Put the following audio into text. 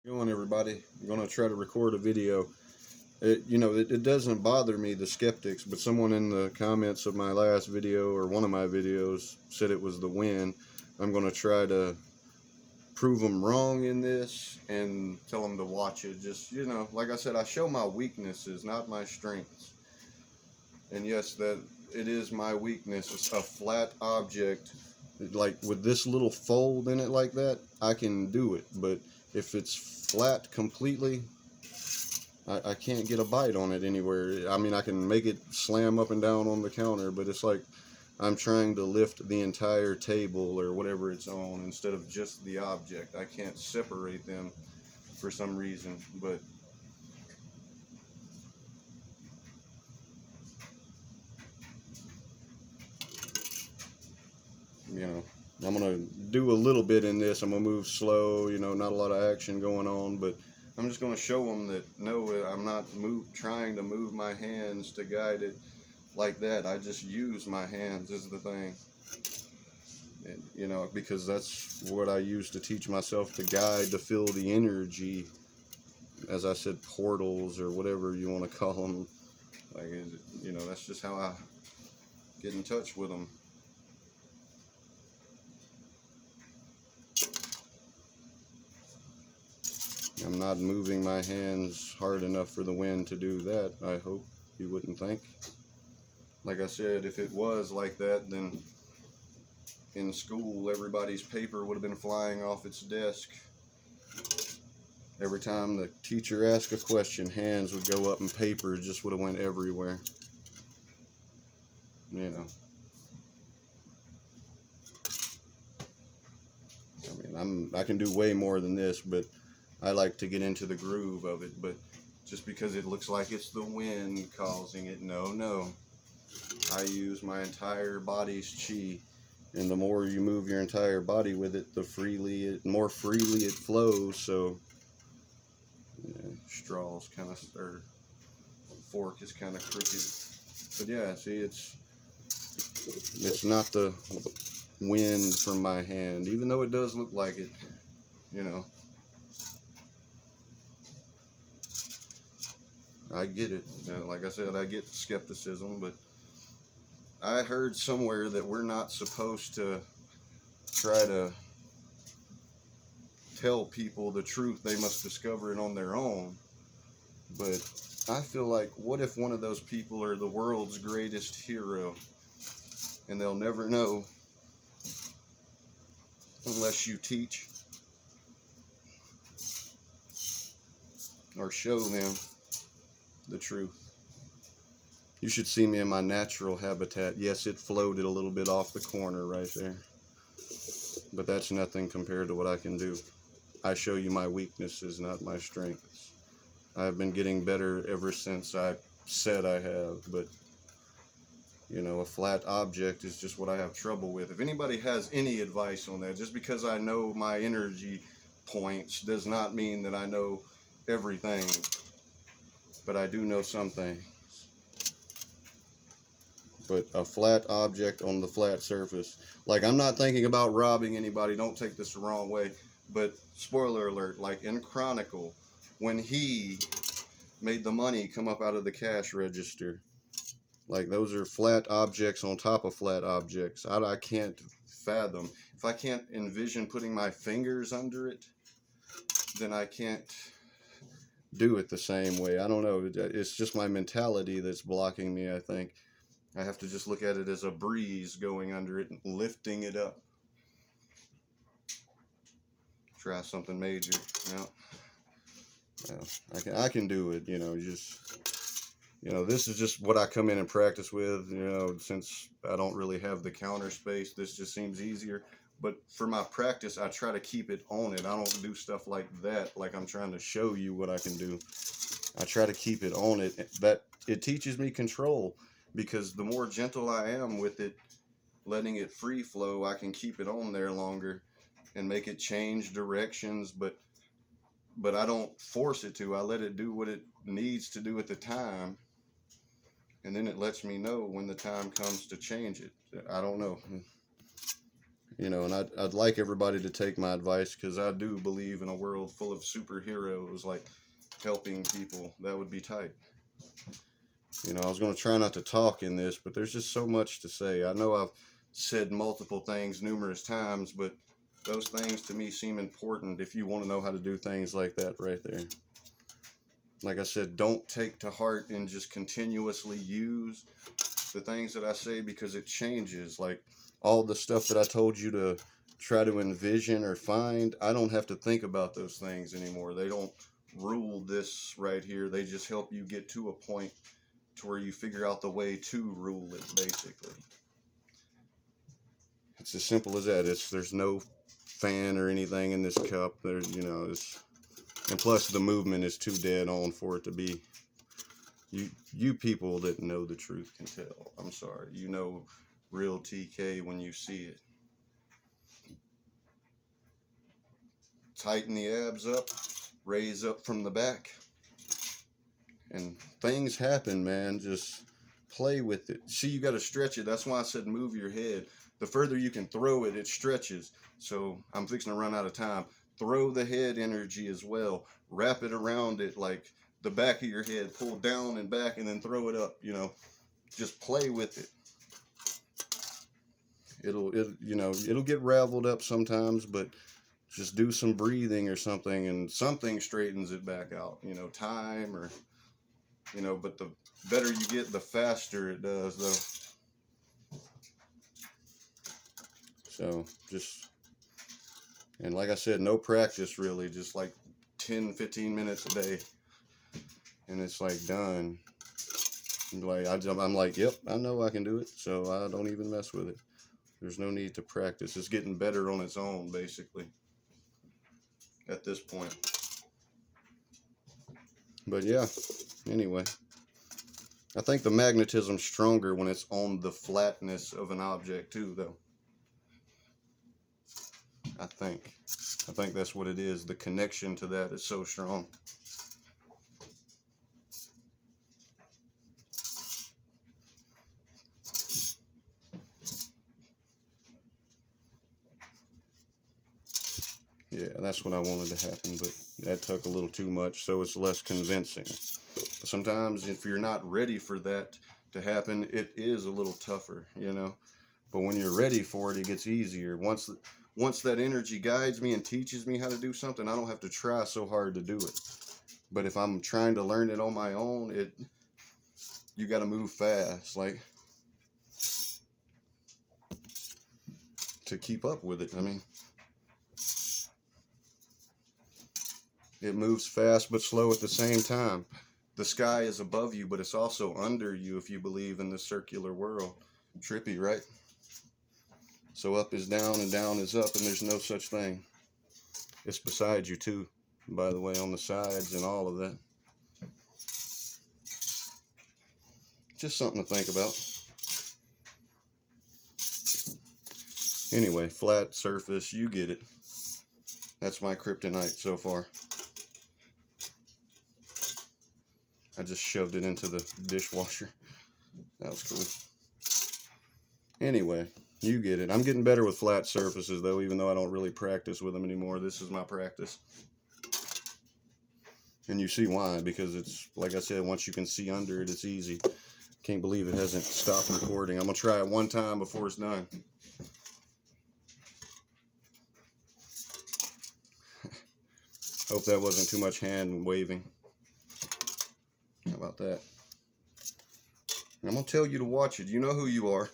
Going, everybody? I'm gonna try to record a video. It doesn't bother me, the skeptics, but someone in the comments of my last video or one of my videos said it was the wind. I'm gonna try to prove them wrong in this and tell them to watch it. Just, like I said, I show my weaknesses, not my strengths. And yes, that it is my weakness. It's a flat object, like with this little fold in it like that, I can do it. But if it's flat completely, I can't get a bite on it anywhere. I mean, I can make it slam up and down on the counter, but it's like I'm trying to lift the entire table or whatever it's on instead of just the object. I can't separate them for some reason, but you know, I'm gonna do a little bit in this. I'm gonna move slow, not a lot of action going on, but I'm just gonna show them that no, I'm not trying to move my hands to guide it like that. I just use my hands is the thing. And, because that's what I use to teach myself to guide, to feel the energy, as I said, portals or whatever you want to call them. Like, that's just how I get in touch with them. I'm not moving my hands hard enough for the wind to do that, I hope you wouldn't think. Like I said, if it was like that, then in school, everybody's paper would have been flying off its desk. Every time the teacher asked a question, hands would go up and paper just would have went everywhere. I can do way more than this, but I like to get into the groove of it. But just because it looks like it's the wind causing it, no. I use my entire body's chi, and the more you move your entire body with it, the more freely it flows. So, straw's kind of, or fork is kind of crooked. But yeah, see, it's not the wind from my hand, even though it does look like it. I get it. Like I said, I get skepticism, but I heard somewhere that we're not supposed to try to tell people the truth. They must discover it on their own. But I feel like, what if one of those people are the world's greatest hero and they'll never know unless you teach or show them the truth. You should see me in my natural habitat. Yes, it floated a little bit off the corner right there, but that's nothing compared to what I can do. I show you my weaknesses, not my strengths. I've been getting better ever since I said I have, but a flat object is just what I have trouble with. If anybody has any advice on that, just because I know my energy points does not mean that I know everything, but I do know some things. But a flat object on the flat surface, like, I'm not thinking about robbing anybody, don't take this the wrong way, but spoiler alert, like in Chronicle, when he made the money come up out of the cash register, like, those are flat objects on top of flat objects. I can't fathom. If I can't envision putting my fingers under it, then I can't do it the same way. I don't know. It's just my mentality that's blocking me, I think. I have to just look at it as a breeze going under it and lifting it up. Try something major. I can do it, this is just what I come in and practice with, since I don't really have the counter space, this just seems easier. But for my practice, I try to keep it on it. I don't do stuff like that, like I'm trying to show you what I can do. I try to keep it on it. That it teaches me control, because the more gentle I am with it, letting it free flow, I can keep it on there longer and make it change directions, but I don't force it to. I let it do what it needs to do at the time, and then it lets me know when the time comes to change it. I don't know. You know, and I'd like everybody to take my advice, because I do believe in a world full of superheroes, like helping people. That would be tight. You know, I was going to try not to talk in this, but there's just so much to say. I know I've said multiple things numerous times, but those things to me seem important if you want to know how to do things like that right there. Like I said, don't take to heart and just continuously use the things that I say, because it changes. Like all the stuff that I told you to try to envision or find, I don't have to think about those things anymore. They don't rule this right here. They just help you get to a point to where you figure out the way to rule it, basically. It's as simple as that. There's no fan or anything in this cup. There's, you know, and plus the movement is too dead on for it to be. You people that know the truth can tell. I'm sorry. You know real TK when you see it. Tighten the abs up, raise up from the back, and things happen, man. Just play with it. See, you got to stretch it. That's why I said move your head. The further you can throw it, it stretches. So I'm fixing to run out of time. Throw the head energy as well. Wrap it around it like the back of your head. Pull down and back and then throw it up, you know. Just play with it. It'll get raveled up sometimes, but just do some breathing or something, and something straightens it back out. You know, time or, you know, but the better you get, the faster it does, though. So just, and like I said, no practice really, just like 10-15 minutes a day, and it's like done. Like I'm like, yep, I know I can do it, so I don't even mess with it. There's no need to practice. It's getting better on its own, basically, at this point. But yeah, anyway, I think the magnetism's stronger when it's on the flatness of an object too, though. I think that's what it is. The connection to that is so strong. Yeah, that's what I wanted to happen, but that took a little too much, so it's less convincing. Sometimes if you're not ready for that to happen, it is a little tougher, you know. But when you're ready for it, it gets easier. Once that energy guides me and teaches me how to do something, I don't have to try so hard to do it. But if I'm trying to learn it on my own, you got to move fast, like, to keep up with it. I mean, it moves fast but slow at the same time. The sky is above you, but it's also under you if you believe in the circular world. Trippy, right? So up is down and down is up, and there's no such thing. It's beside you too, by the way, on the sides and all of that. Just something to think about. Anyway, flat surface, you get it. That's my kryptonite so far. I just shoved it into the dishwasher. That was cool. Anyway, you get it. I'm getting better with flat surfaces, though, even though I don't really practice with them anymore. This is my practice. And you see why, because it's, like I said, once you can see under it, it's easy. Can't believe it hasn't stopped recording. I'm going to try it one time before it's done. Hope that wasn't too much hand waving. How about that? I'm going to tell you to watch it. You know who you are.